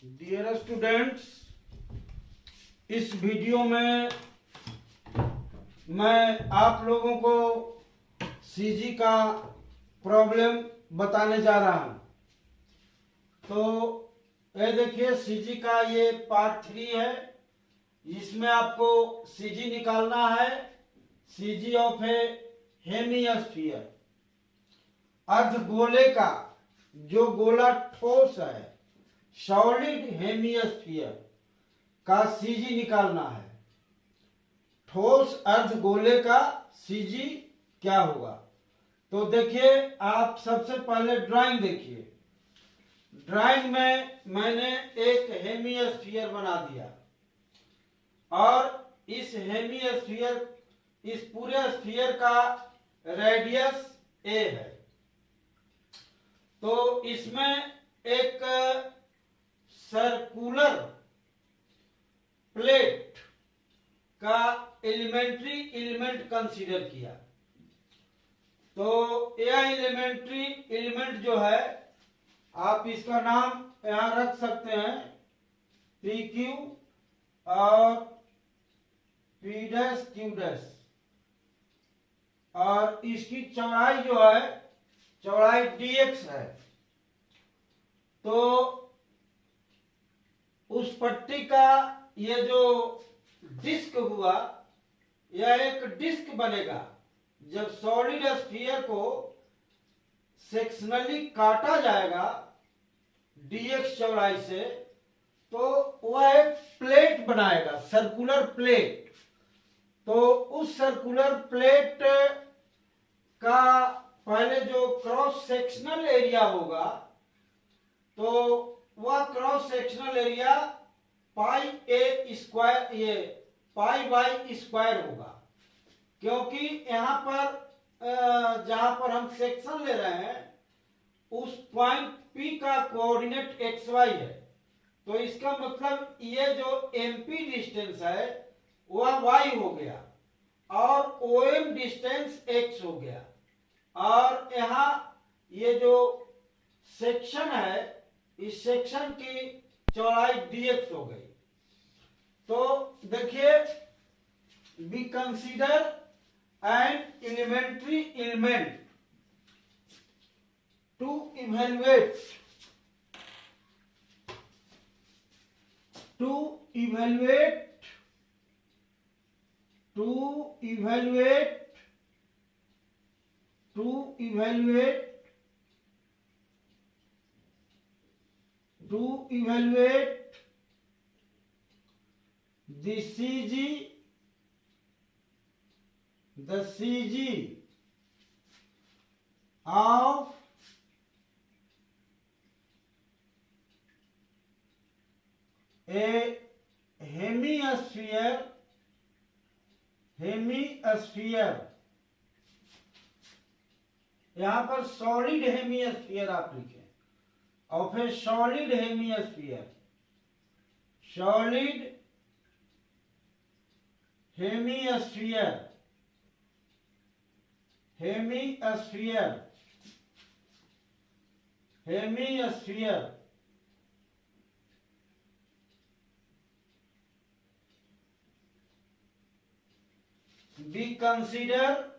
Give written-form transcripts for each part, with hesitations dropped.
Dear students, इस video में मैं आप लोगों को सीजी का प्रॉब्लम बताने जा रहा हूं। तो ये देखिए, सीजी का ये पार्ट 3 है। इसमें आपको सीजी निकालना है। सीजी ऑफ ए हेमिस्फीयर, अर्धगोले का जो गोला ठोस है, सॉलिड हेमिस्फीयर का सीजी निकालना है। ठोस अर्धगोले का सीजी क्या होगा? तो देखिए, आप सबसे पहले ड्राइंग देखिए। ड्राइंग में मैंने एक हेमिस्फीयर बना दिया और इस हेमिस्फीयर, इस पूरे स्फीयर का रेडियस a है। तो इसमें एक सर्कुलर प्लेट का एलिमेंट्री एलिमेंट कंसीडर किया। तो यह एलिमेंट्री एलिमेंट जो है, आप इसका नाम यहां रख सकते हैं PQ और P डैश Q डैश, और इसकी चौड़ाई जो है, चौड़ाई dx है। तो उस पट्टी का ये जो डिस्क हुआ, यह एक डिस्क बनेगा। जब सॉलिड स्फीयर को सेक्शनली काटा जाएगा dx चौड़ाई से, तो वह एक प्लेट बनाएगा, सर्कुलर प्लेट। तो उस सर्कुलर प्लेट का पहले जो क्रॉस सेक्शनल एरिया होगा, तो वह क्रॉस सेक्शनल एरिया पाई ए स्क्वायर, ये पाई बाई स्क्वायर होगा। क्योंकि यहाँ पर जहां पर हम सेक्शन ले रहे हैं, उस पॉइंट P का कोऑर्डिनेट XY है। तो इसका मतलब ये जो MP डिस्टेंस है वह Y हो गया और OM डिस्टेंस X हो गया। और यहाँ ये जो सेक्शन है, इस सेक्शन की चौड़ाई dx हो गई। तो देखिए, we consider an elementary element to evaluate the CG of a hemisphere यहां पर सॉलिड हेमिस्फीयर आप लिखें, और फिर solid hemisphere be consider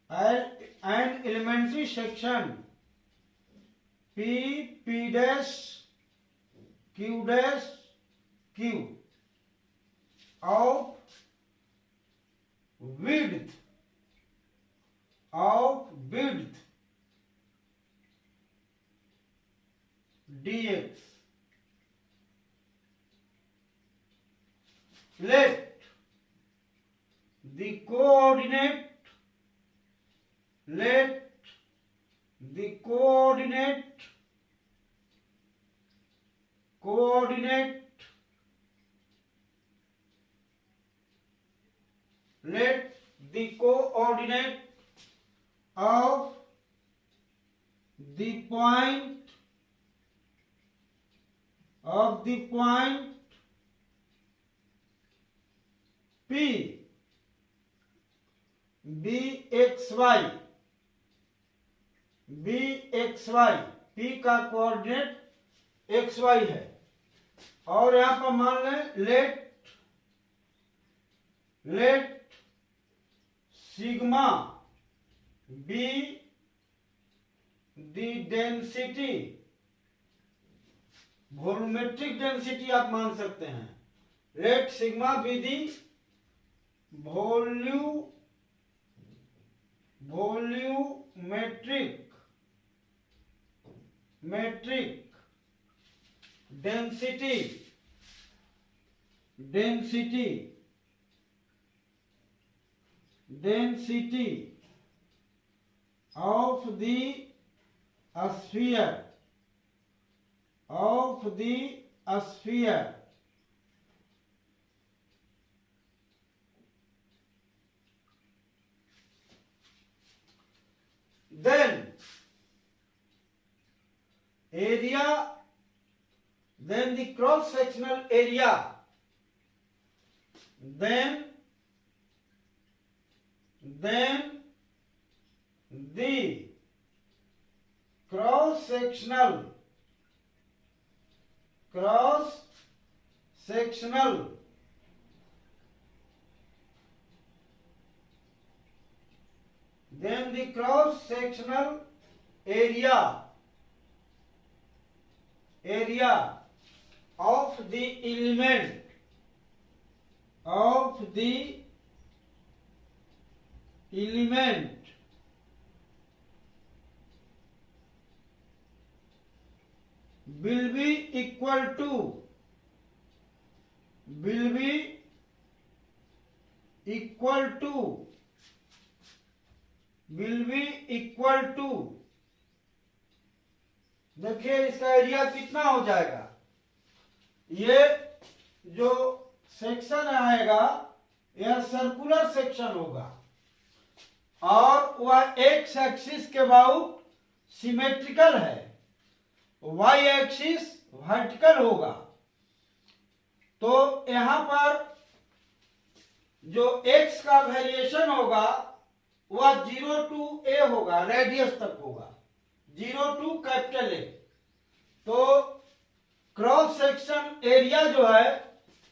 an elementary section P dash Q dash Q of width dx. Let the coordinate coordinate, let the coordinate of the point P bxy, P का coordinate xy है। और यहां पर मान लें let sigma be the density, volumetric density आप मान सकते हैं। Let sigma be the metric density of the sphere, then area, then the cross sectional area, then the cross sectional area of the element will be equal to देखिए इसका area कितना हो जाएगा। ये जो सेक्शन आएगा यह सर्कुलर सेक्शन होगा और वह एक्स एक्सिस के अबाउट सिमेट्रिकल है, वाई एक्सिस वर्टिकल होगा। तो यहां पर जो एक्स का वेरिएशन होगा वह 0 to a होगा, रेडियस तक होगा, 0 to कैपिटल ए। तो क्रॉस सेक्शन एरिया जो है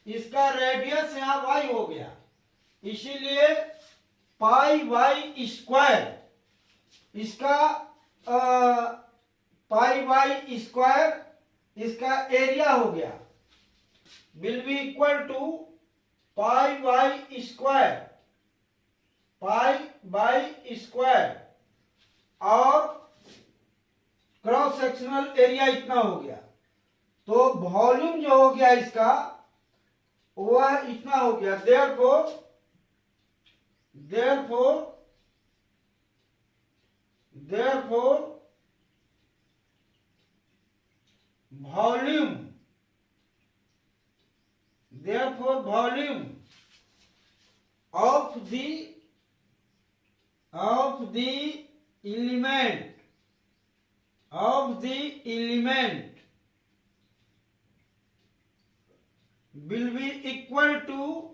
इसका रेडियस यहां y हो गया, इसीलिए पाई वाई स्क्वायर, इसका पाई वाई स्क्वायर इसका एरिया हो गया, will be equal to pi y square, और क्रॉस सेक्शनल एरिया इतना हो गया। तो वॉल्यूम जो हो गया इसका वह इतना हो गया। therefore volume of the element will be equal to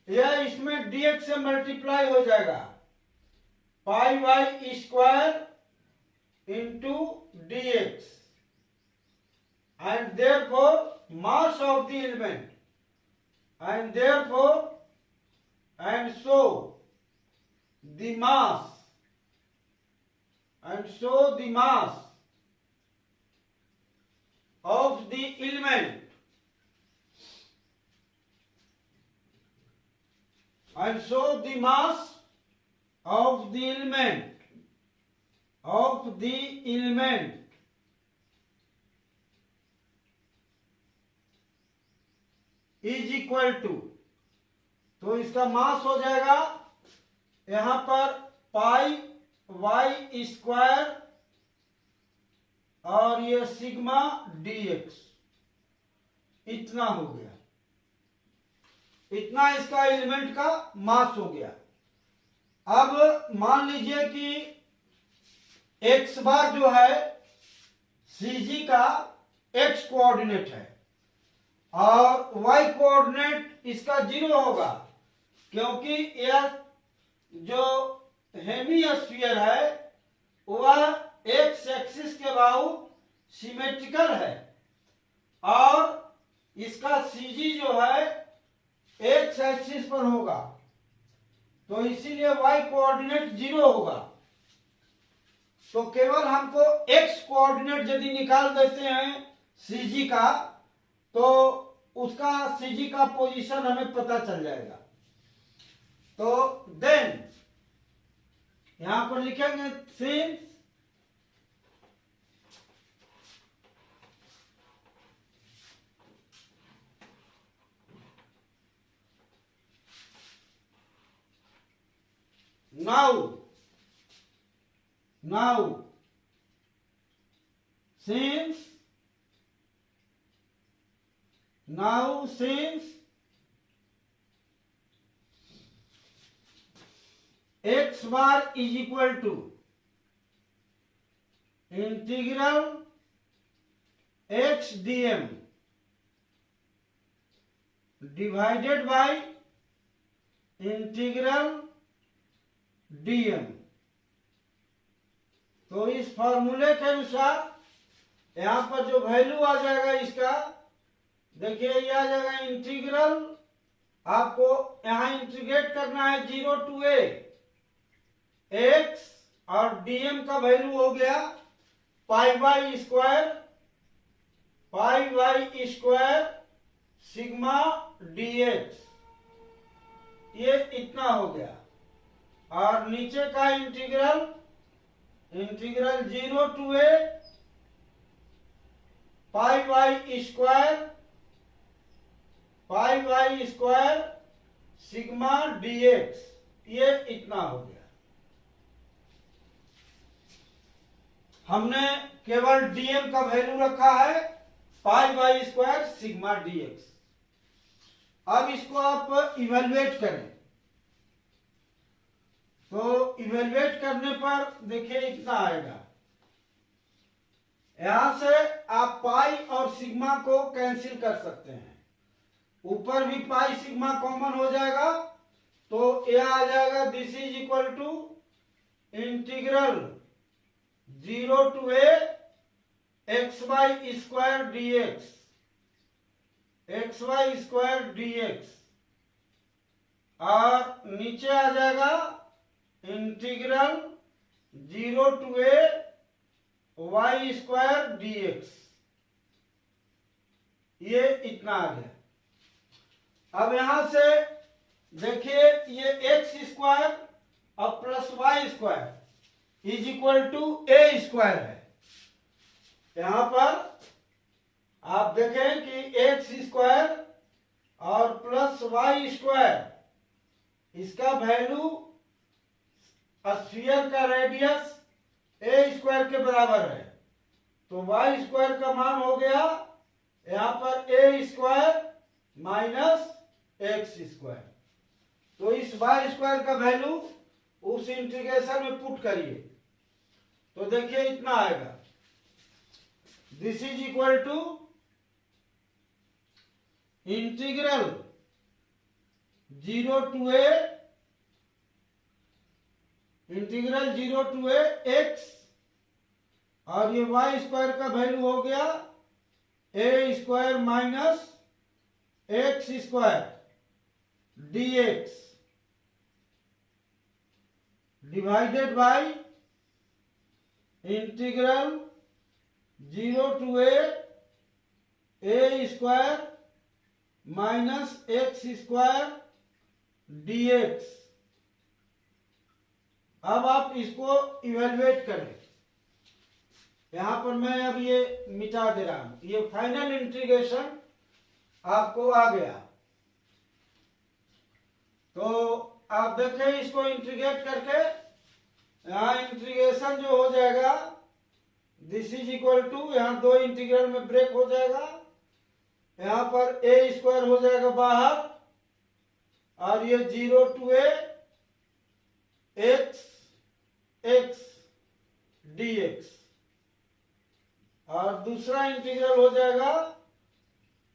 यह इसमें dx से मल्टीप्लाई हो जाएगा, pi y square into dx, and therefore mass of the element, and so the mass of the element, and so the mass of the element is equal to तो इसका मास हो जाएगा यहां पर पाई वाई स्क्वायर और ये सिग्मा dx, इतना हो गया, इतना इसका एलिमेंट का मास हो गया। अब मान लीजिए कि एक्स बार जो है सीजी का एक्स कोऑर्डिनेट है और वाई कोऑर्डिनेट इसका 0 होगा, क्योंकि यह जो हेमीस्फीयर है वह एक्स एक्सिस के बाहु सिमेट्रिकल है और इसका सीजी जो है एक्स एक्सिस पर होगा, तो इसीलिए वाई कोऑर्डिनेट 0 होगा। तो केवल हमको एक्स कोऑर्डिनेट यदि निकाल देते हैं सीजी का, तो उसका सीजी का पोजीशन हमें पता चल जाएगा। तो देन यहां पर लिखेंगे since now since x bar is equal to integral x dm divided by integral dm, तो इस फॉर्मूले के अनुसार यहां पर जो वैल्यू आ जाएगा इसका, देखिए ये आ जाएगा इंटीग्रल, आपको यहां इंटीग्रेट करना है 0 to a x और dm का वैल्यू हो गया pi y square sigma dx, ये इतना हो गया। और नीचे का integral 0 to a pi y square sigma dx, ये इतना हो गया। हमने केवल dm का वैल्यू रखा है पाई वाई स्क्वायर सिग्मा dx। अब इसको आप इवेलुएट करें, तो इवेलुएट करने पर देखिए इतना आएगा। यहां से आप पाई और सिग्मा को कैंसिल कर सकते हैं, ऊपर भी पाई सिग्मा कॉमन हो जाएगा, तो यह आ जाएगा this is equal to integral 0 to a x y square dx और नीचे आ जाएगा integral 0 to a y square dx, ये इतना आ गया। अब यहां से देखिए ये एक्स स्क्वायर और plus y square is equal to a square है। यहां पर आप देखें कि एक्स स्क्वायर और प्लस वाई स्क्वायर, इसका वैल्यू स्फीयर का रेडियस ए स्क्वायर के बराबर है, तो वाई स्क्वायर का मान हो गया यहां पर a square minus x square. तो इस वाई स्क्वायर का वैल्यू उस इंटीग्रेशन में पुट करिए, तो देखिए इतना आएगा, this is equal to integral 0 to a x और ये वाई स्क्वायर का वैल्यू हो गया a square minus x square dx divided by integral 0 to a square minus x square dx। अब आप इसको इवेलुएट करें, यहां पर मैं अब ये मिटा दे रहा हूं, ये फाइनल इंटीग्रेशन आपको आ गया। तो आप देखें इसको इंटीग्रेट करके, यहाँ इंटीग्रेशन जो हो जाएगा दिस इज इक्वल टू, यहाँ दो इंटीग्रल में ब्रेक हो जाएगा, यहाँ पर ए स्क्वायर हो जाएगा बाहर और ये 0 to a x x dx, और दूसरा इंटीग्रल हो जाएगा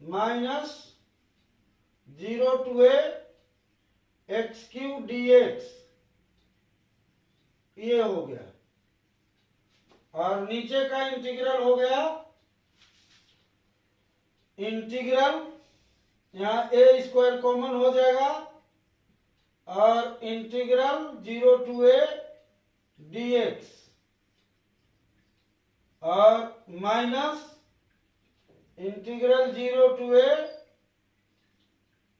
-0 to a x cube dx, ये हो गया। और नीचे का इंटीग्रल हो गया इंटीग्रल, यहाँ ए स्क्वायर कॉमन हो जाएगा और इंटीग्रल 0 to a dx और minus integral 0 to a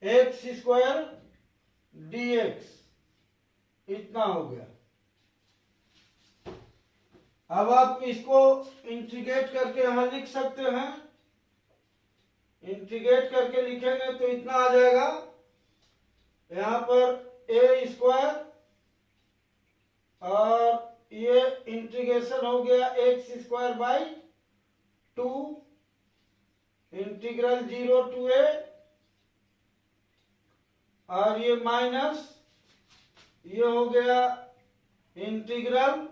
x square dx, इतना हो गया। अब आप इसको इंटीग्रेट करके यहां लिख सकते हैं, इंटीग्रेट करके लिखेंगे तो इतना आ जाएगा, यहाँ पर ए स्क्वायर और ये इंटीग्रेशन हो गया x square by 2 integral 0 to a, और ये माइनस ये हो गया integral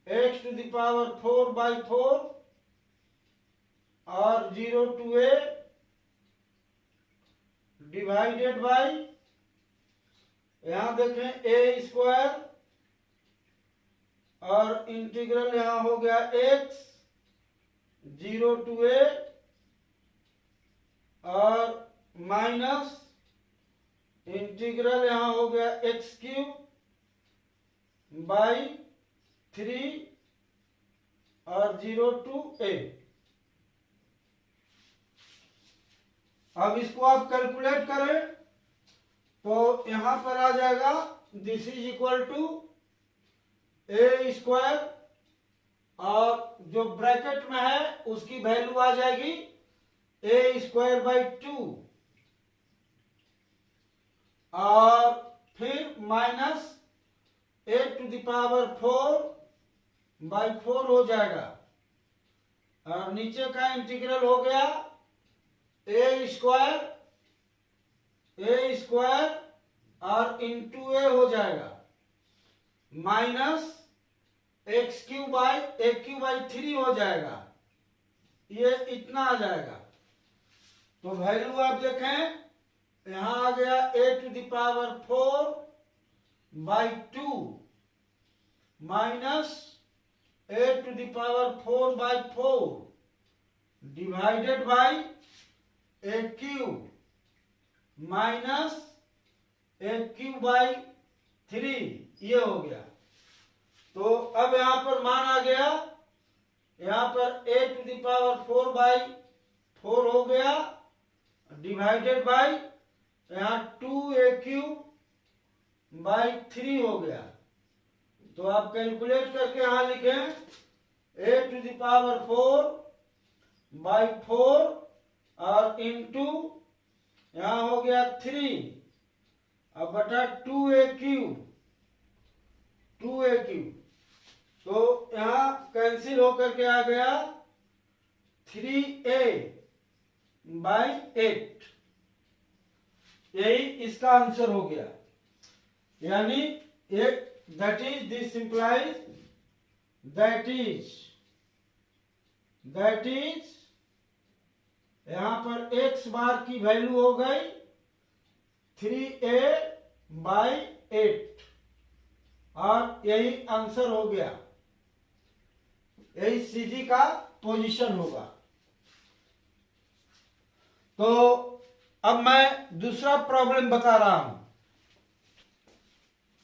x to the power 4 by 4 और 0 to a डिवाइडेड बाई, यहां देखें ए स्क्वायर और इंटीग्रल यहां हो गया x 0 to a और माइनस इंटीग्रल यहां हो गया x क्यूब बाई 3 और 0 to a। अब इसको आप कैलकुलेट करें तो यहां पर आ जाएगा this is equal to a square और जो ब्रैकेट में है उसकी वैल्यू आ जाएगी ए स्क्वायर बाई 2 और फिर minus a to the power 4 by 4 हो जाएगा, और नीचे का इंटीग्रल हो गया ए स्क्वायर और इंटू ए हो जाएगा माइनस एक्स क्यू बाई 3 हो जाएगा, ये इतना आ जाएगा। तो वैल्यू आप देखें यहां आ गया a to the power 4 by 2 minus a to the power 4 by 4 divided by a cube minus a cube by 3, ये हो गया। तो अब यहां पर मान आ गया, यहां पर ए टू द पावर 4 बाई 4 हो गया डिवाइडेड बाई यहां 2 ए क्यूब बाई 3 हो गया। तो आप कैलकुलेट करके यहां लिखें ए टू द पावर 4 बाई 4 और इंटू यहां हो गया 3 अब बटा 2a क्यूब, तो यहां कैंसिल होकर के आ गया 3a बाई 8, यही इसका आंसर हो गया। यानी एक that is this implies that is यहां पर x बार की वैल्यू हो गई 3a बाई 8 और यही आंसर हो गया, यही सीजी का पोजीशन होगा। तो अब मैं दूसरा प्रॉब्लम बता रहा हूं।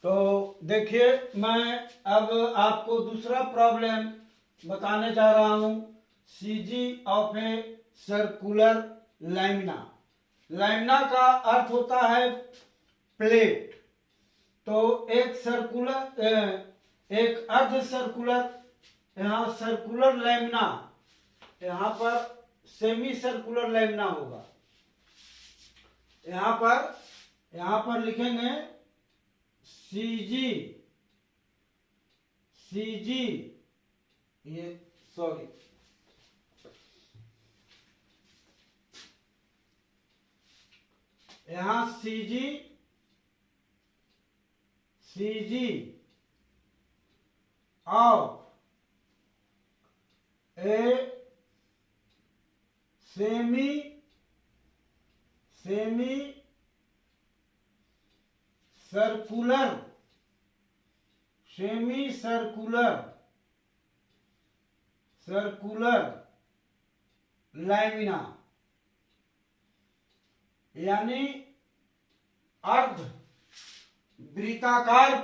तो देखिए मैं अब आपको दूसरा प्रॉब्लम बताने जा रहा हूं, CG of a circular lamina. Lamina का अर्थ होता है प्लेट। तो एक अर्ध सर्कुलर, यहाँ सर्कुलर लैमिना, यहाँ पर सेमी सर्कुलर लैमिना होगा। यहाँ पर यहां पर लिखेंगे सी जी, ये सॉरी, यहां C G of a semi circular lamina, यानी अर्ध वृत्ताकार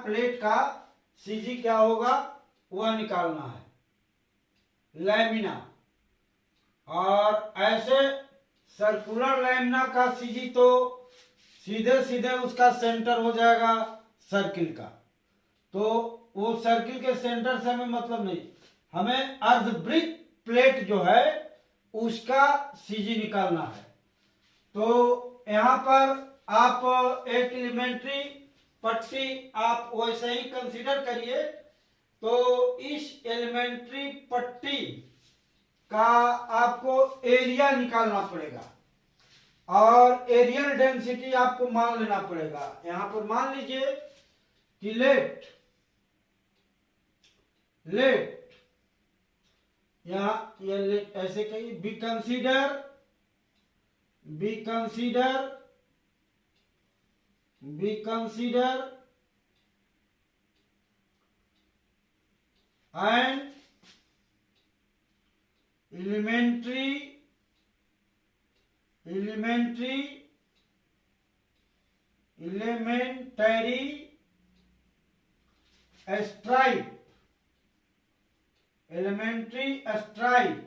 प्लेट का सीजी क्या होगा वह निकालना है, लैमिना। और ऐसे सर्कुलर लैमिना का सीजी तो सीधे सीधे उसका सेंटर हो जाएगा सर्किल का, तो वो सर्किल के सेंटर से हमें मतलब नहीं, हमें अर्धवृत्त प्लेट जो है उसका सीजी निकालना है। तो यहाँ पर आप एक एलिमेंट्री पट्टी आप वैसे ही कंसीडर करिए। तो इस एलिमेंट्री पट्टी का आपको एरिया निकालना पड़ेगा और एरियल डेंसिटी आपको मान लेना पड़ेगा। यहां पर मान लीजिए कि लेट यहां ये लेट ऐसे कहिए, B consider and elementary stripe,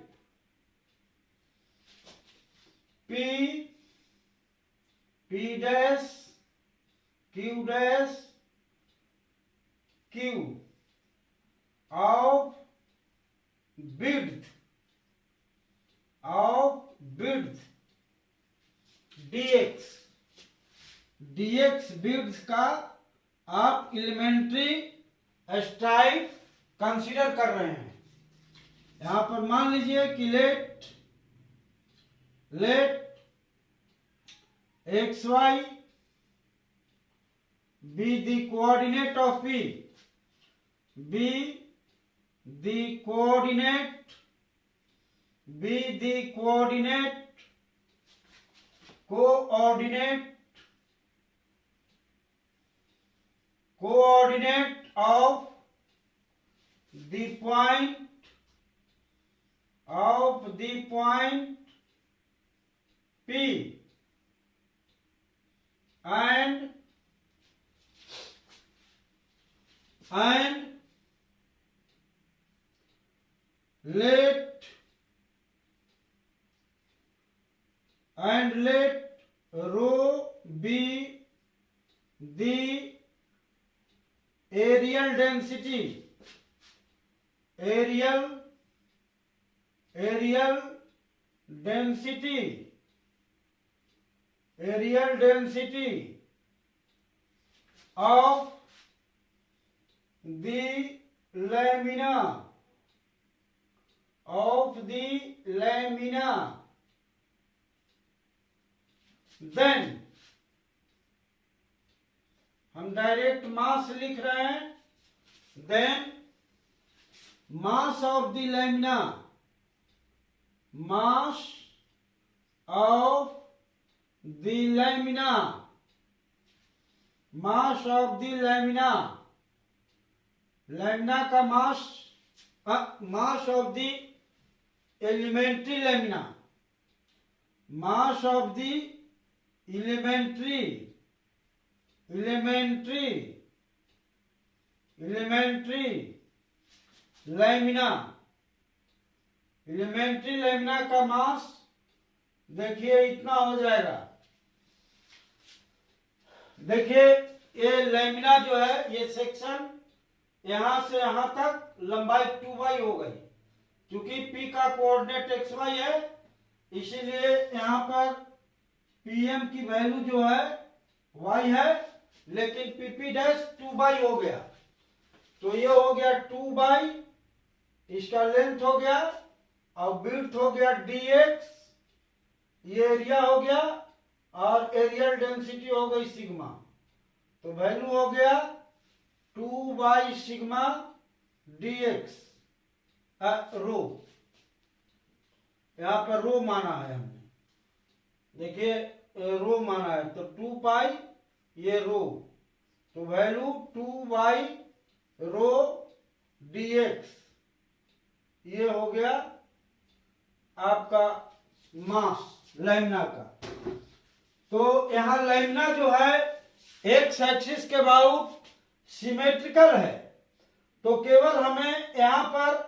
P dash Q of width dx width का आप एलिमेंट्री स्ट्राइप कंसीडर कर रहे हैं। यहां पर मान लीजिए कि late xy be the coordinate of P, be the coordinate of the point P and let rho be the areal density of the lamina then हम डायरेक्ट मास लिख रहे हैं, then mass of the lamina lamina का mass of the elementary lamina, mass of the elementary lamina का mass देखिए इतना हो जाएगा। देखिए ये लैमिना जो है, ये सेक्शन यहां से यहां तक लंबाई 2y हो गई। क्योंकि P का कोऑर्डिनेट xy है, इसीलिए यहां पर पीएम की वैल्यू जो है y है, लेकिन पीपी डैश 2 हो गया, तो ये हो गया 2, इसका लेंथ हो गया और विड्थ हो गया dx, ये एरिया हो गया और एरियल डेंसिटी हो गई सिग्मा, तो वैल्यू हो गया 2 सिग्मा dx रो। यहां पर रो माना है हमने, देखिए रो माना है, तो 2 ये रो, तो वैल्यू 2 रो dx, ये हो गया आपका मास लैम्ना का। तो यहां लैम्ना जो है एक्स एक्सिस के अबाउट सिमेट्रिकल है, तो केवल हमें यहां पर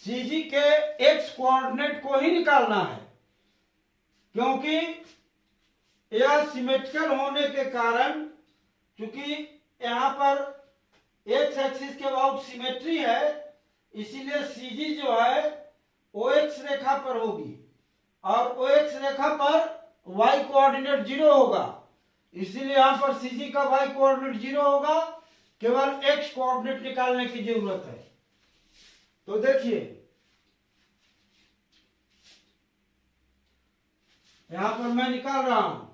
सीजी के एक्स कोऑर्डिनेट को ही निकालना है, क्योंकि यह सिमेट्रिकल होने के कारण, क्योंकि यहां पर एक्स एक्सिस के अबाउट सिमेट्री है, इसीलिए सीजी जो है ओ एक्स रेखा पर होगी और ओ एक्स रेखा पर y कोऑर्डिनेट 0 होगा, इसीलिए यहां पर सीजी का y कोऑर्डिनेट 0 होगा, केवल x कोऑर्डिनेट निकालने की जरूरत है। तो देखिए यहां पर मैं निकाल रहा हूं,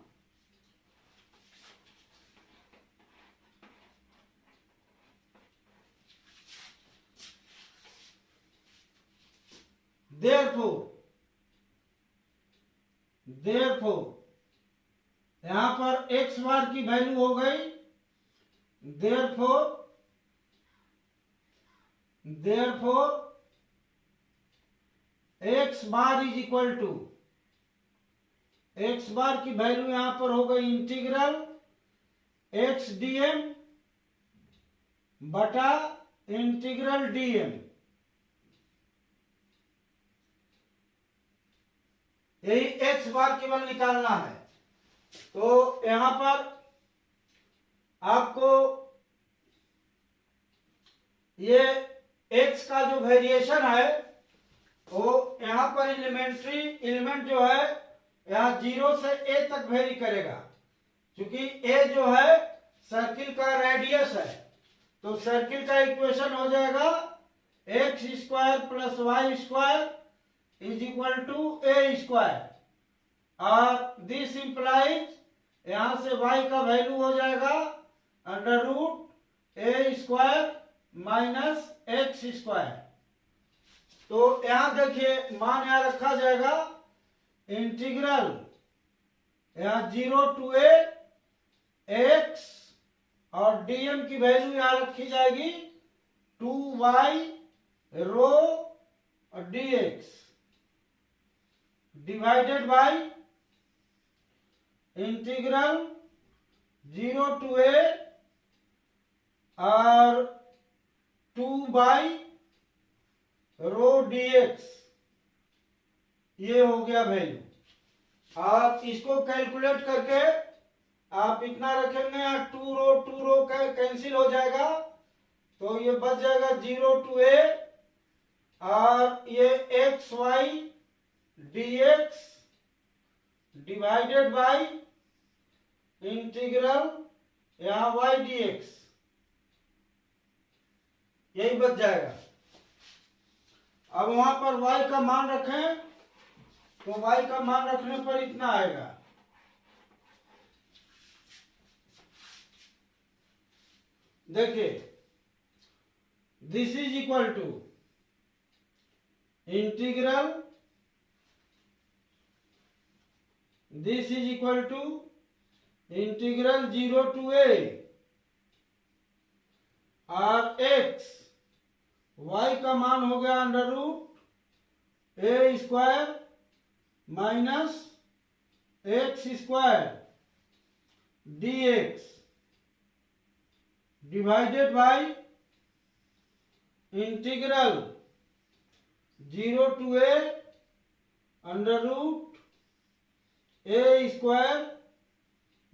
therefore यहां पर x बार की वैल्यू हो गई, therefore x bar is equal to, x bar की वैल्यू यहां पर हो गई इंटीग्रल x dm बटा इंटीग्रल dm, यही x बार केवल निकालना है। तो यहां पर आपको ये x का जो वेरिएशन है वो यहां पर एलिमेंट्री एलिमेंट जो है यहां 0 से a तक वेरी करेगा, क्योंकि a जो है सर्किल का रेडियस है, तो सर्किल का इक्वेशन हो जाएगा x square plus y square is equal to a square, और दिस इंप्लाइज यहां से y का वैल्यू हो जाएगा under root a square minus x square. तो यहां देखिए मान यहां रखा जाएगा इंटीग्रल यहां 0 टू ए एक्स, और dm की वैल्यू यहां रखी जाएगी 2y rho dx divided by integral 0 to a और 2 रो dx, ये हो गया वैल्यू। आप इसको कैलकुलेट करके आप इतना रखेंगे, 2 रो कैंसिल हो जाएगा, तो ये बच जाएगा 0 टू ए और ये x y dx divided by integral यहां y dx, यही बच जाएगा। अब वहां पर y का मान रखें, तो y का मान रखने पर इतना आएगा, देखिए this is equal to integral, this is equal to integral 0 to a और x, y का मान हो गया under root a square minus x square dx divided by integral 0 to a under root a square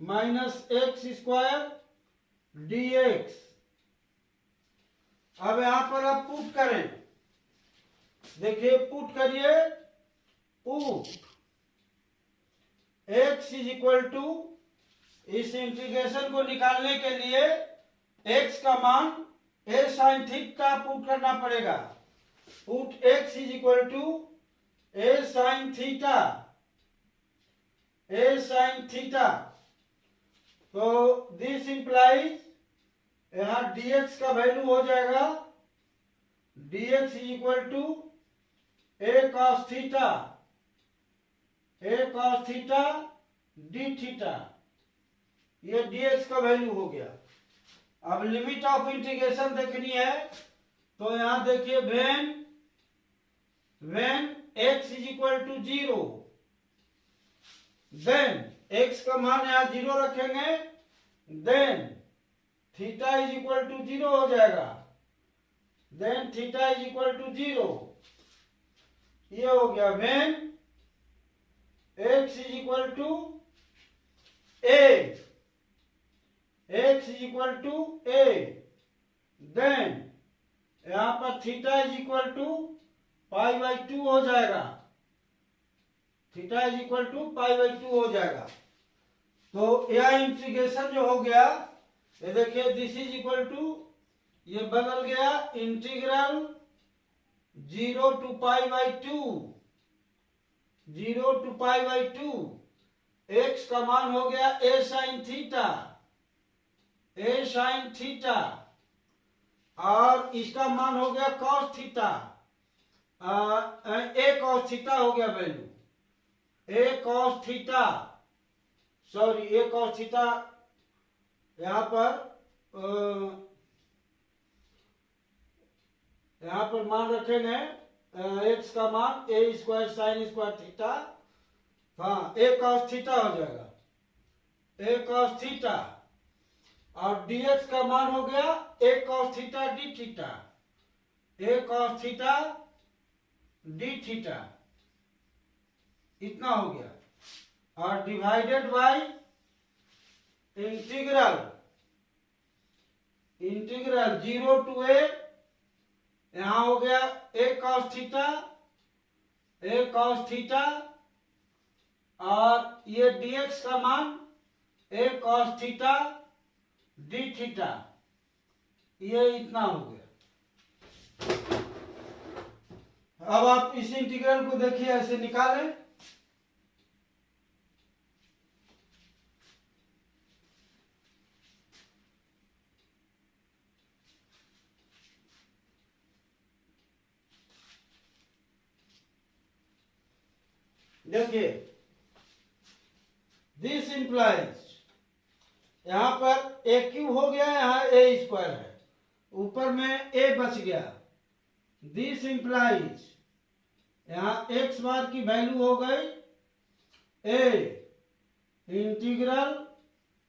minus x square dx। अब यहां पर आप put करें, देखिए पुट करिए, put x is equal to, इस इंटीग्रेशन को निकालने के लिए x का मान a sin थीटा पुट करना पड़ेगा। Put x is equal to a sin theta, a sin theta. तो दिस इंप्लाइज यहां dx का वैल्यू हो जाएगा dx is equal to a cos theta, a cos theta d theta, ये dx का value हो गया। अब लिमिट ऑफ इंटीग्रेशन देखनी है, तो यहां देखिए when x is equal to 0, then x का मान यहां 0 रखेंगे, then theta is equal to 0 हो जाएगा, then theta is equal to 0। ये हो गया when x is equal to a, x is equal to a, then यहां पर theta is equal to pi by 2 हो जाएगा, theta is equal to pi by 2 हो जाएगा। तो यह इंटीग्रेशन जो हो गया, ये देखिए दिस इज इक्वल टू, ये बदल गया integral 0 to pi by 2, 0 to pi by 2, x का मान हो गया a sin theta, a sin theta, और इसका मान हो गया cos theta, a cos theta हो गया value, a cos theta, sorry a cos theta यहां पर मान रखेंगे x का मान a square sine square theta, हाँ a cos थीटा हो जाएगा, a cos थीटा, और dx का मान हो गया a cos theta d theta, a cos theta d theta, इतना हो गया। और divided by integral 0 to a, यहां हो गया a cos theta, a cos theta, और ये dx का मान a cos theta d theta, ये इतना हो गया। अब आप इस इंटीग्रल को देखिए, ऐसे निकालें, देखिए दिस इंप्लाइज, यहां पर a क्यूब हो गया, यहां a स्क्वायर है, ऊपर में a बच गया। दिस इंप्लाइज यहां x बार की वैल्यू हो गई a integral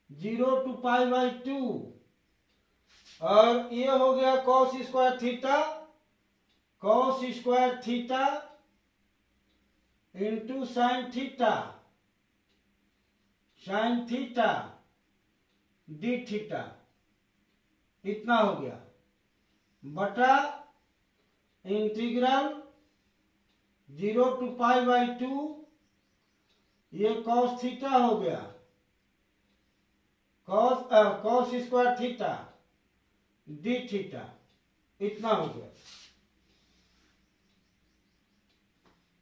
0 to pi by 2, और ये हो गया cos square theta, cos square theta into sine theta, sine theta d theta, इतना हो गया, बटा इंटीग्रल 0 टू पाई बाई 2, ये cos थीटा हो गया, cos square theta d theta, इतना हो गया।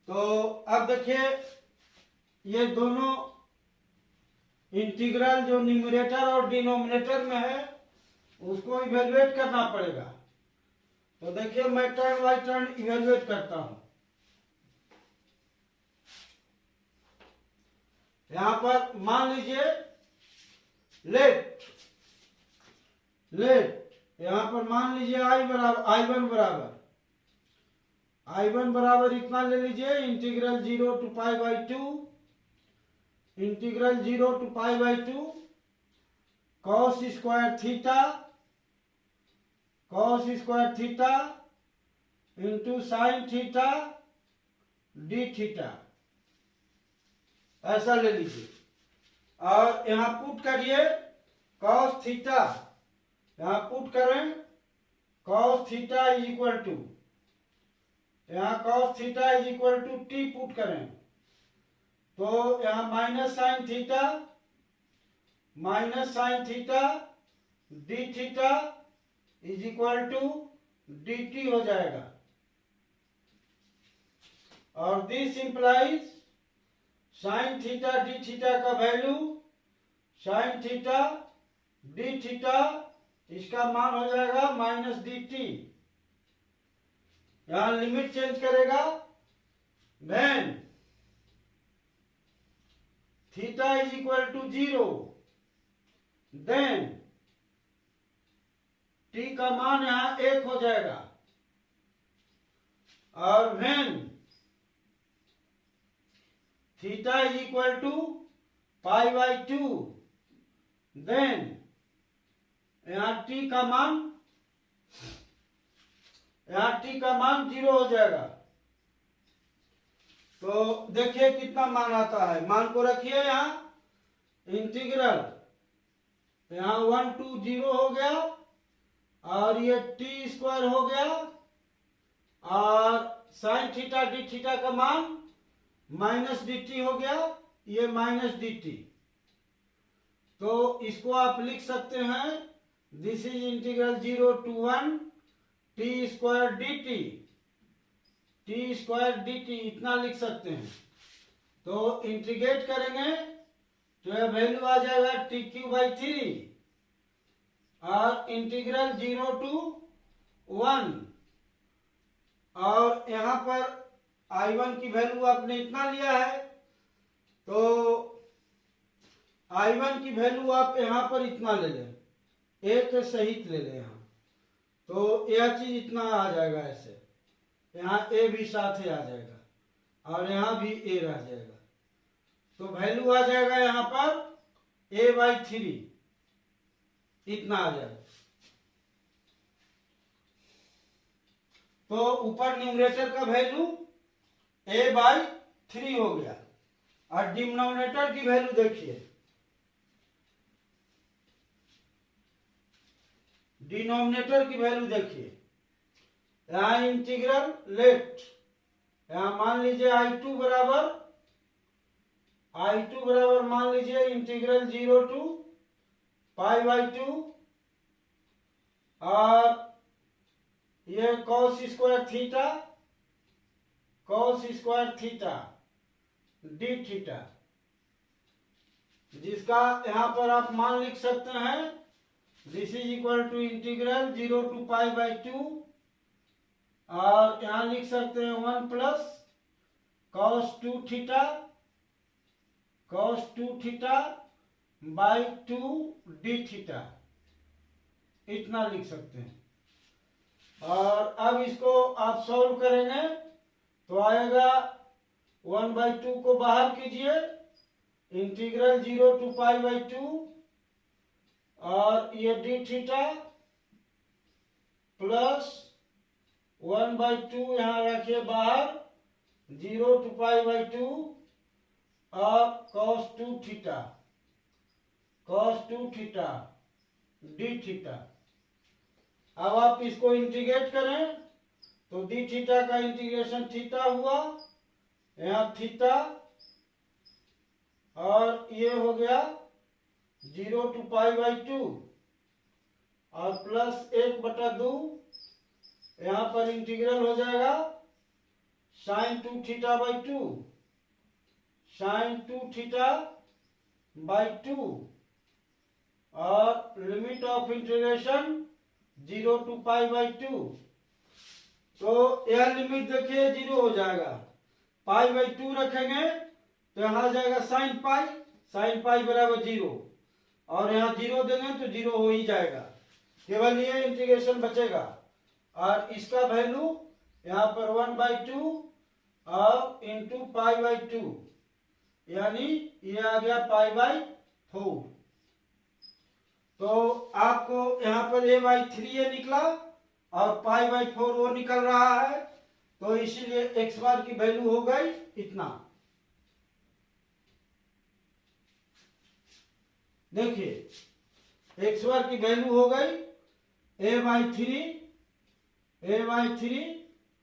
तो अब देखिए ये दोनों इंटीग्रल जो न्यूमरेटर और डिनोमिनेटर में है, उसको इवेलुएट करना पड़ेगा। तो देखिए मैं टर्न बाय टर्न इवेलुएट करता हूं। यहां पर मान लीजिए लेट यहां पर मान लीजिए I1 बराबर इतना ले लीजिए, integral 0 to pi by 2, integral 0 to pi by 2 cos square theta into sine theta d theta, ऐसा ले लीजिए। और यहां पुट करिए cos थीटा, यहां पुट करें cos theta is equal to, यहां cos theta is equal to t put करें, तो यहाँ minus sine theta d theta is equal to d t हो जाएगा। और this implies sine theta d theta का value sine theta d theta इसका मान हो जाएगा माइनस डी टी। यहां लिमिट चेंज करेगा, when theta is equal to 0 then t का मान यहां 1 हो जाएगा। और when theta is equal to pi by 2 then यहां टी का मान 0 हो जाएगा। तो देखिए कितना मान आता है, मान को रखिए यहां इंटीग्रल, यहां 1 to 0 हो गया और ये टी स्क्वायर हो गया और साइन थीटा डी थीटा का मान माइनस डी टी हो गया, ये माइनस डी टी। तो इसको आप लिख सकते हैं this is integral 0 to 1 T square D T इतना लिख सकते हैं। तो इंटीग्रेट करेंगे तो यह वैल्यू आ जाएगा टी क्यू बाई 3 और इंटीग्रल 0 to 1 और यहां पर I1 की वैल्यू आपने इतना लिया है तो I1 की वैल्यू आप यहां पर इतना ले लें, एक सहित ले लें यहां, तो यह चीज इतना आ जाएगा। ऐसे यहाँ ए भी साथ ही आ जाएगा और यहाँ भी ए रह जाएगा, तो वैल्यू आ जाएगा यहाँ पर ए बाई 3 इतना आ जाएगा। तो ऊपर न्यूमरेटर का वैल्यू ए बाई 3 हो गया और डिनोमिनेटर की वैल्यू देखिए, डिनोमिनेटर की वैल्यू देखिए, यहां इंटीग्रल लेट, यहां मान लीजिए I2 बराबर मान लीजिए इंटीग्रल 0 to पाई बाई 2 और ये cos square theta d theta, जिसका यहां पर आप मान लिख सकते हैं this is equal to integral 0 to pi by 2 और यहां लिख सकते हैं 1 plus cos 2 theta by 2 d theta इतना लिख सकते हैं। और अब इसको आप सॉल्व करेंगे तो आएगा 1/2 को बाहर कीजिए, इंटीग्रल 0 to पाई बाई 2 और ये डी थीटा प्लस 1/2 यहां रखिए बाहर, 0 to पाई बाई 2 और cos 2 थीटा डी थीटा। अब आप इसको इंटीग्रेट करें तो डी थीटा का इंटीग्रेशन थीटा हुआ, यहाँ थीटा और ये हो गया 0 to पाई बाई 2 और प्लस 1/2 यहाँ पर इंटीग्रल हो जाएगा sine 2 theta by 2, sine 2 theta by 2 और limit of integration 0 to pi by 2। तो यह लिमिट देखिए 0 हो जाएगा, पाई बाई 2 रखेंगे तो यहाँ आ जाएगा साइन पाई बराबर 0 और यहाँ 0 देंगे तो 0 हो ही जाएगा, केवल ये इंटीग्रेशन बचेगा और इसका वैल्यू यहाँ पर 1/2 और इंटू पाई बाई 2 यानी ये आ गया पाई बाई 4। तो आपको यहाँ पर a बाई 3 ये निकला और पाई बाई 4 वो निकल रहा है, तो इसीलिए x बार की वैल्यू हो गई इतना। देखिए x बार की वैल्यू हो गई a by 3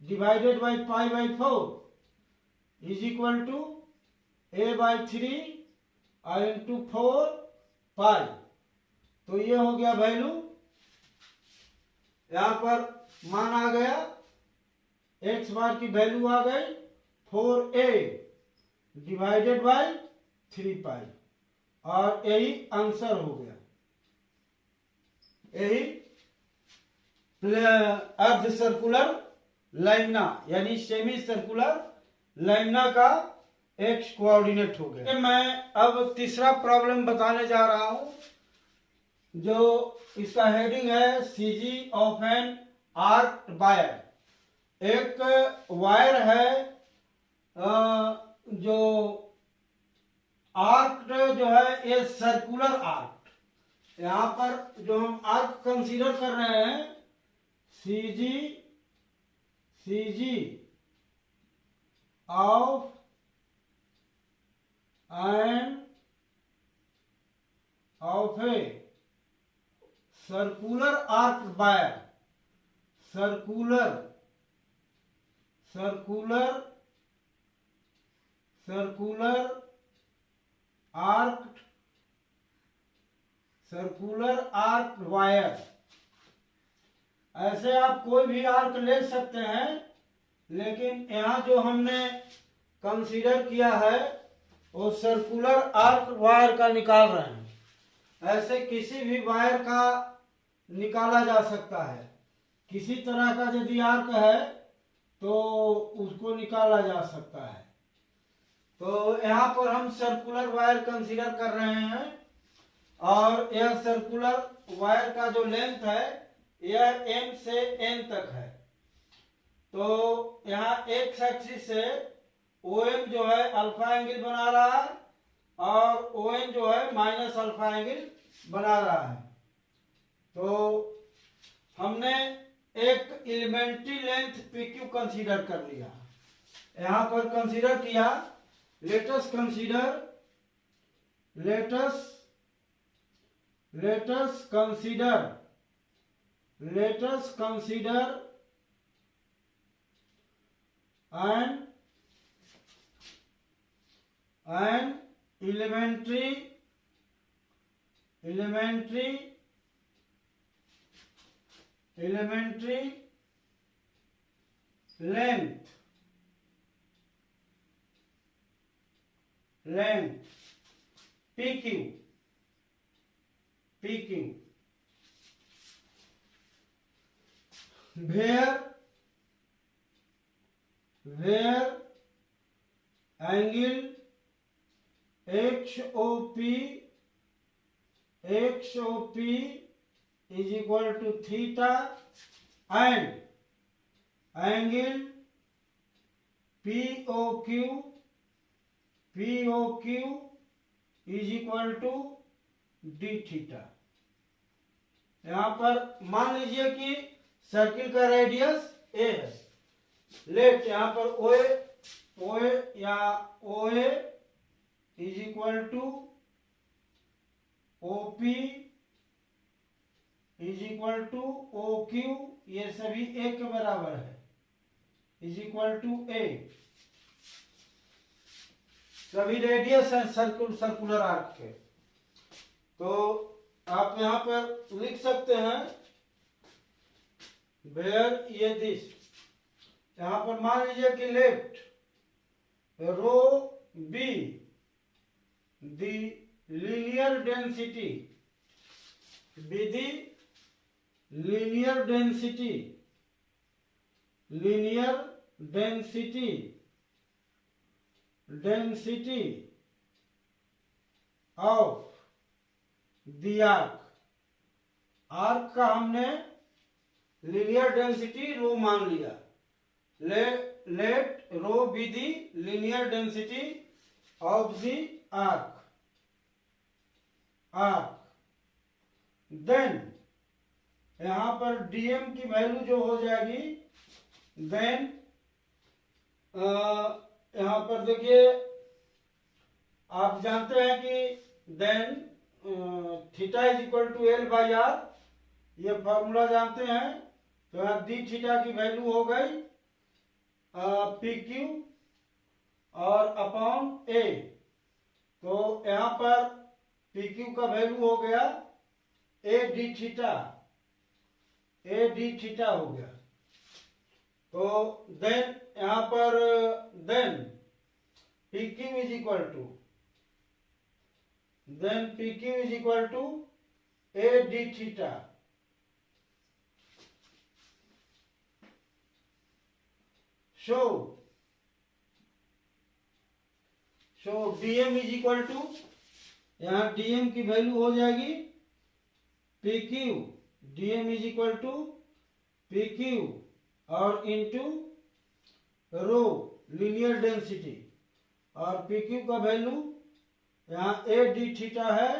divided by pi by 4 is equal to a/3 into 4 पाई। तो ये हो गया वैल्यू, यहां पर मान आ गया, एक्स बार की वैल्यू आ गई 4a डिवाइडेड बाई 3 पाई, और यही आंसर हो गया। यही अर्ध सर्कुलर लाइना यानी सेमी सर्कुलर लाइना का एक्स कोऑर्डिनेट हो गया। मैं अब तीसरा प्रॉब्लम बताने जा रहा हूं, जो इसका हेडिंग है CG of an arc wire. एक वायर है जो आर्क जो है ये सर्कुलर आर्क, यहां पर जो हम आर्क कंसीडर कर रहे हैं CG of an of a circular arc wire, circular arc wire. ऐसे आप कोई भी आर्क ले सकते हैं, लेकिन यहाँ जो हमने कंसीडर किया है वो सर्कुलर आर्क वायर का निकाल रहे हैं। ऐसे किसी भी वायर का निकाला जा सकता है, किसी तरह का यदि आर्क है तो उसको निकाला जा सकता है। तो यहाँ पर हम सर्कुलर वायर कंसीडर कर रहे हैं, और यह सर्कुलर वायर का जो लेंथ है यह m से n तक है। तो यहाँ एक्स एक्सिस से OM जो है अल्फा एंगल बना रहा है, और ON जो है माइनस अल्फा एंगल बना रहा है। तो हमने एक एलिमेंट्री लेंथ PQ कंसीडर कर लिया, यहाँ पर कंसीडर किया। let us consider an elementary length PQ where angle XOP is equal to theta and angle POQ is equal to d theta. यहाँ पर मान लीजिए कि सर्किल का रेडियस a है। लेट यहाँ पर OA is equal to OP is equal to OQ, ये सभी a के बराबर है, इज इक्वल टू a। सभी रेडियस है सर्कुलर आर्क के। तो आप यहाँ पर लिख सकते हैं वेयर ये दिस, यहाँ पर मान लीजिए कि let rho be the linear density of the arc का हमने लीनियर डेंसिटी रो मान लिया। Let rho be the linear density of the arc. Then यहां पर dm की वैल्यू जो हो जाएगी, देन यहां पर देखिए आप जानते हैं कि then theta is equal to L by r, ये फॉर्मूला जानते हैं। तो यहाँ डी थीटा की वैल्यू हो गई PQ और अपॉन A तो यहां पर पी क्यू का वैल्यू हो गया a d theta, a d theta हो गया। तो देन यहां पर then p q is equal to, then p q is equal to a d theta. So dm is equal to, यहां डीएम की वैल्यू हो जाएगी p q, dm is equal to p q और into rho linear density, और p q का value यहाँ a d theta है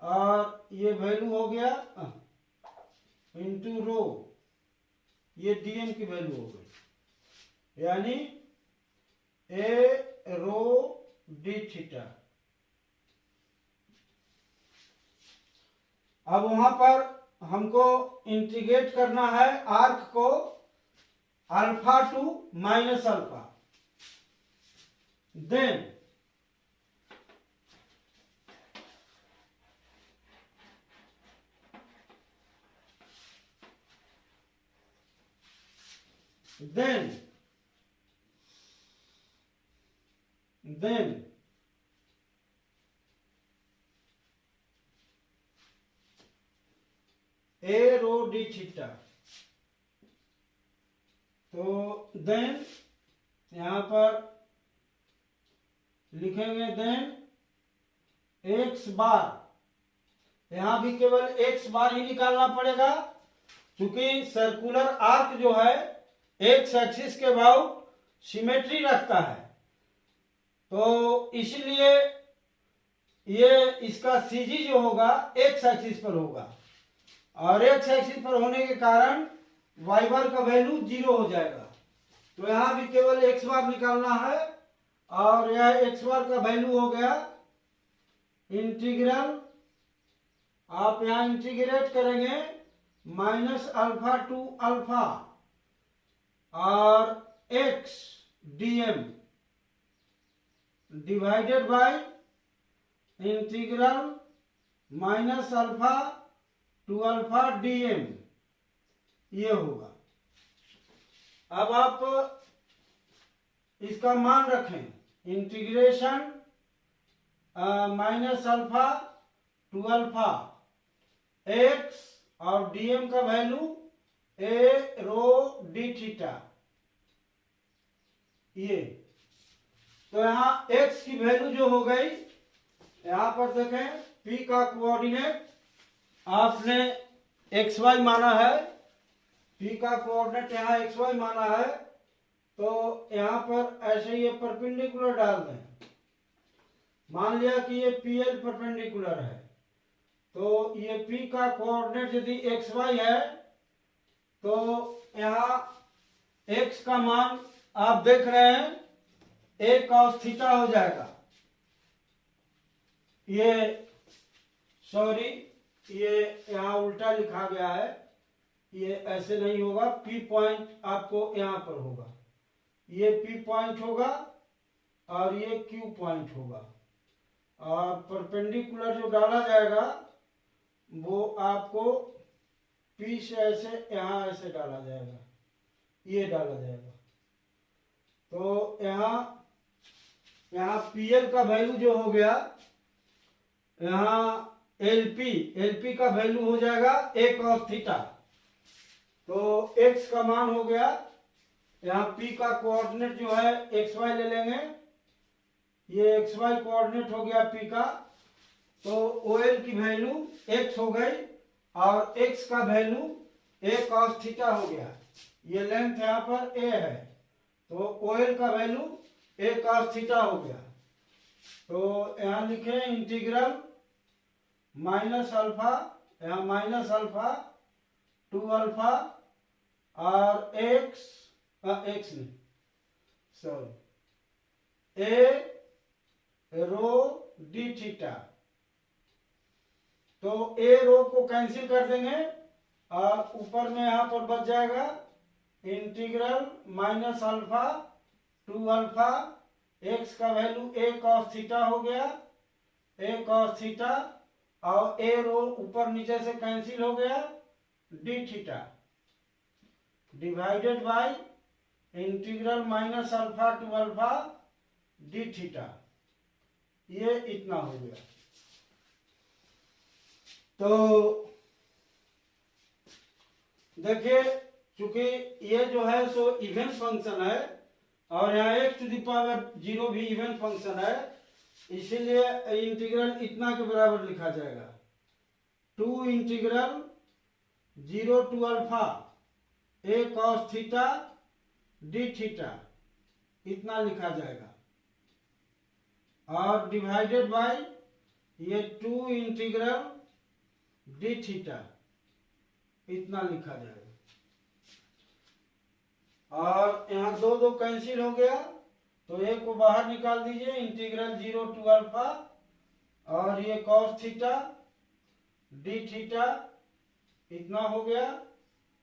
और ये वैल्यू हो गया इंटू रो, ये डीएम की वैल्यू हो गई, यानी ए रो डी थीटा। अब वहां पर हमको इंटीग्रेट करना है आर्क को alpha to minus alpha, then a rho d theta. तो देन यहां पर लिखेंगे देन एक्स बार, यहां भी केवल एक्स बार ही निकालना पड़ेगा, क्योंकि सर्कुलर आर्क जो है एक्स एक्सिस के अबाउट सिमेट्री रखता है, तो इसलिए ये इसका सीजी जो होगा एक्स एक्सिस पर होगा, और एक्स एक्सिस पर होने के कारण वाई बार का वैल्यू 0 हो जाएगा। तो यहां भी केवल एक्स बार निकालना है, और यह एक्स बार का वैल्यू हो गया इंटीग्रल, आप यहां इंटीग्रेट करेंगे माइनस अल्फा टू अल्फा और x DM divided by integral minus alpha two alpha DM, ये होगा। अब आप इसका मान रखें, integration minus alpha two alpha x और डीएम का वैल्यू ए रो डी थीटा, ये। तो यहां एक्स की वैल्यू जो हो गई, यहां पर देखें पी का कोऑर्डिनेट आपने एक्स वाई माना है, पी का कोऑर्डिनेट यहाँ एक्स वाई माना है, तो यहाँ पर ऐसे ये परपेंडिकुलर डाल दें। मान लिया कि ये पी एल परपेंडिकुलर है, तो ये पी का कोऑर्डिनेट यदि एक्स वाई है, तो यहाँ एक्स का मान आप देख रहे हैं ए कॉस थीटा हो जाएगा। ये सॉरी, ये यहाँ उल्टा लिखा गया है, ये ऐसे नहीं होगा, पी पॉइंट आपको यहाँ पर होगा, ये पी पॉइंट होगा और ये क्यू पॉइंट होगा, और परपेंडिकुलर जो डाला जाएगा वो आपको पी से ऐसे यहाँ ऐसे डाला जाएगा, ये डाला जाएगा। तो यहाँ पीएल का वैल्यू जो हो गया, यहाँ एलपी का वैल्यू हो जाएगा ए कॉस थीटा। तो एक्स का मान हो गया, यहाँ पी का कोऑर्डिनेट जो है एक्स वाई ले लेंगे, ये एक्स वाई कोऑर्डिनेट हो गया पी का, तो ओ एल की वैल्यू एक्स हो गई और एक्स का वैल्यू ए कॉस थीटा हो गया। ये लेंथ यहाँ पर ए है, तो ओ एल का वैल्यू ए कॉस थीटा हो गया। तो यहाँ लिखे इंटीग्रल माइनस अल्फा, यहाँ माइनस अल्फा टू अल्फा और एक्स नहीं सॉरी ए रो डी थीटा। तो ए रो को कैंसिल कर देंगे और ऊपर में यहां पर बच जाएगा integral minus alpha two alpha, x का वैल्यू ए कॉस थीटा हो गया ए कॉस थीटा और ए रो ऊपर नीचे से कैंसिल हो गया, D theta divided by integral minus alpha two alpha d theta, ये इतना हो गया। तो देखिए चूंकि ये जो है सो इवन फंक्शन है और यहाँ x टू द पावर 0 भी इवन फंक्शन है, इसीलिए इंटीग्रल इतना के बराबर लिखा जाएगा, 2 integral 0 to alpha a cos theta d theta, इतना लिखा जाएगा और डिवाइडेड बाय ये 2 इंटीग्रल डी थीटा, इतना लिखा जाएगा। और यहाँ दो दो कैंसिल हो गया तो एक को बाहर निकाल दीजिए, इंटीग्रल 0 टू अल्फा और ये कॉस थीटा डी थीटा, इतना हो गया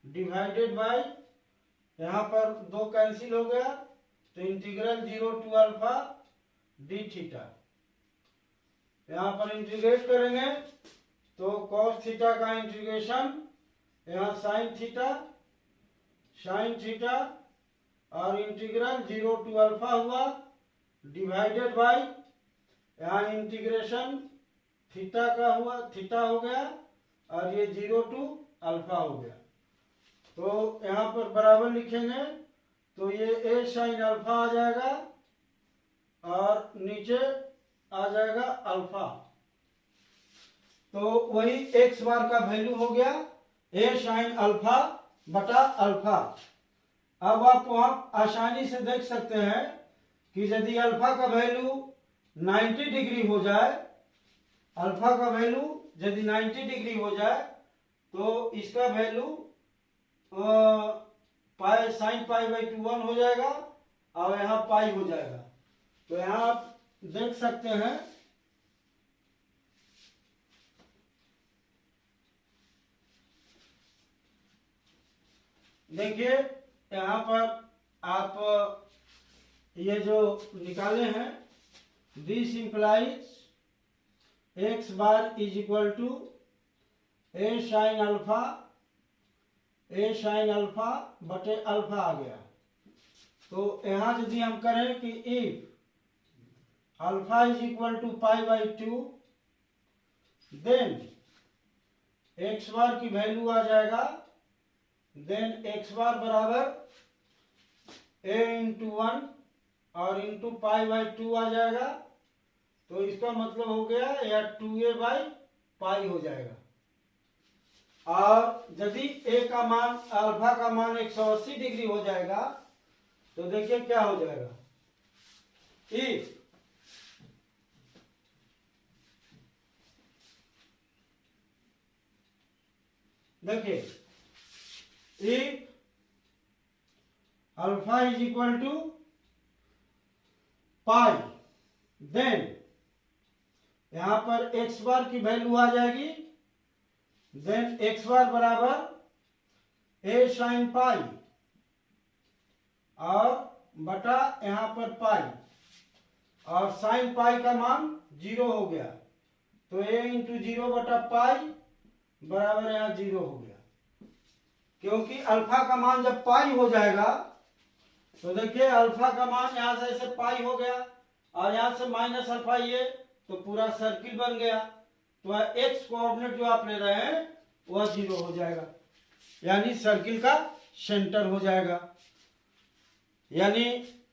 डिवाइडेड बाय, यहाँ पर दो कैंसिल हो गया तो integral 0 to alpha d theta, यहाँ पर इंटीग्रेट करेंगे तो कॉस थीटा का इंटीग्रेशन, यहाँ साइन थीटा और इंटीग्रल 0 टू अल्फा हुआ डिवाइडेड बाय, यहाँ इंटीग्रेशन थीटा का हुआ, थीटा हो गया और ये 0 टू अल्फा हो गया। तो यहाँ पर बराबर लिखेंगे तो ये ए साइन अल्फा आ जाएगा और नीचे आ जाएगा अल्फा, तो वही एक्स बार का वैल्यू हो गया ए साइन अल्फा बटा अल्फा। अब आप वहां आसानी से देख सकते हैं कि यदि अल्फा का वैल्यू 90 डिग्री हो जाए, अल्फा का वैल्यू यदि 90 डिग्री हो जाए तो इसका value pi sine pi by 2 1 हो जाएगा और यहाँ पाई हो जाएगा। तो यहाँ आप देख सकते हैं देखिए यहाँ पर आप ये जो निकाले हैं, this implies x bar is equal to a sine alpha बटे अल्फा आ गया। तो यहाँ यदि हम करें कि if alpha is equal to pi by 2 then x bar की वैल्यू आ जाएगा, देन एक्स बार बराबर ए इंटू 1 और इंटू पाई बाई 2 आ जाएगा। तो इसका मतलब हो गया या 2a बाई पाई हो जाएगा। और यदि ए का मान अल्फा का मान 180 डिग्री हो जाएगा तो देखिए क्या हो जाएगा, इफ देखिए if alpha is equal to pi then यहां पर एक्स बार की वैल्यू आ जाएगी, देन एक्स बार बराबर ए साइन पाई और बटा यहां पर पाई और साइन पाई का मान 0 हो गया तो ए इंटू 0 बटा पाई बराबर यहां 0 हो गया। क्योंकि अल्फा का मान जब पाई हो जाएगा तो देखिए अल्फा का मान यहां से ऐसे पाई हो गया और यहां से माइनस अल्फा ये, तो पूरा सर्किल बन गया। तो एक्स कोऑर्डिनेट जो आप ले रहे हैं वह 0 हो जाएगा, यानी सर्किल का सेंटर हो जाएगा, यानी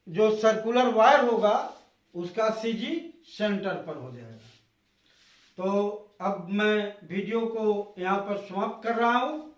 जो सर्कुलर वायर होगा उसका सीजी सेंटर पर हो जाएगा। तो अब मैं वीडियो को यहाँ पर समाप्त कर रहा हूँ।